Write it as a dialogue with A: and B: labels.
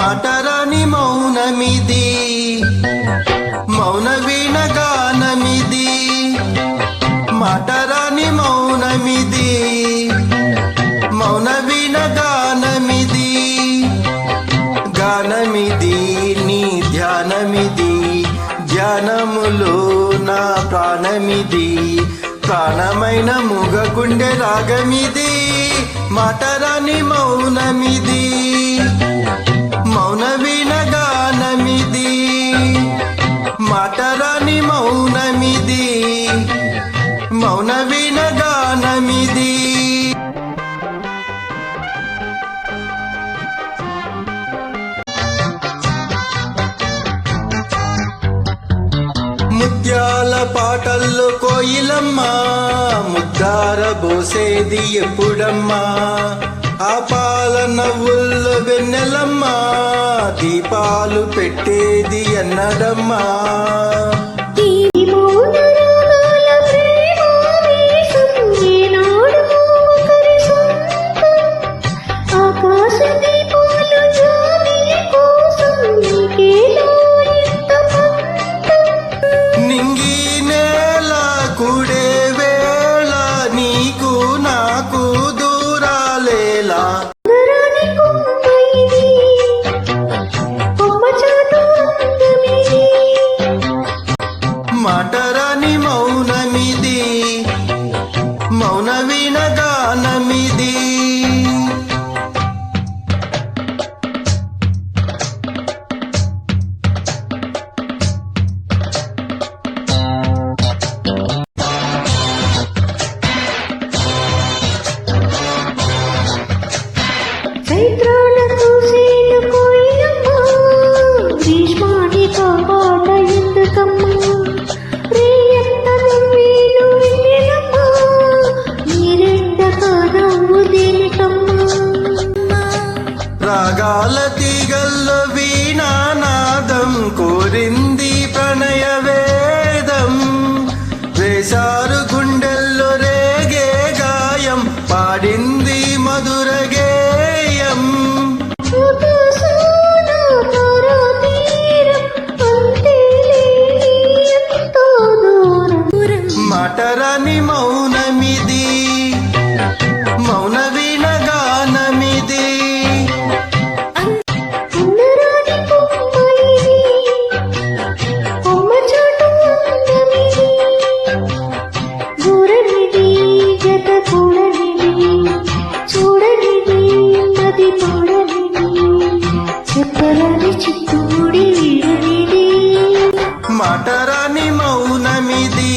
A: మాటరాని మౌనమిది, మౌన వీణ గానమిది. మాటరాని మౌనమిది, మౌన వీణ గానమిది. గానమిది నీ ధ్యానమిది, ధ్యానములో నా ప్రాణమిది. ప్రాణమైన మూగ గుండె రాగమిది, మాటరాని మౌనమిది, మౌన వీణ గానమిది. మాటరాని మౌనమిది, మౌన వీణ గానమిది. ముత్యాల పాటల్లో కోయిలమ్మ, ముద్దార బోసేది ఎప్పుడమ్మా. ఆ పాల నవ్వుల్లో వెన్నెలమ్మ, దీపాలు పెట్టేది ఎన్నడమ్మా. నింగి నేల కూడే వేళ, నీకు నాకు దూరాలేలా. మాటరాని మౌనమిది, మౌన వీణ గానమిది.
B: చైత్రాలకు సేను కోయిలమ్మ, గ్రీష్మాన్ని కాపాడ ఎందుకమ్మా. రేయంత నువ్వేను వెన్నెలమ్మ, నీరెండక నవ్వు దేనికమ్మా.
A: రాగాల తీగల్లో వీణానాదం కోరింది ప్రణయ వేదం. వేశారు గుండెల్లో రేగే గాయం, పాడింది మధుర గేయం. మాటరాని మౌనమిది, మౌన వీణ గానమిది.
B: చెప్పరాని చిత్తూడి వీడనిది,
A: మాటరాని మౌనమిది.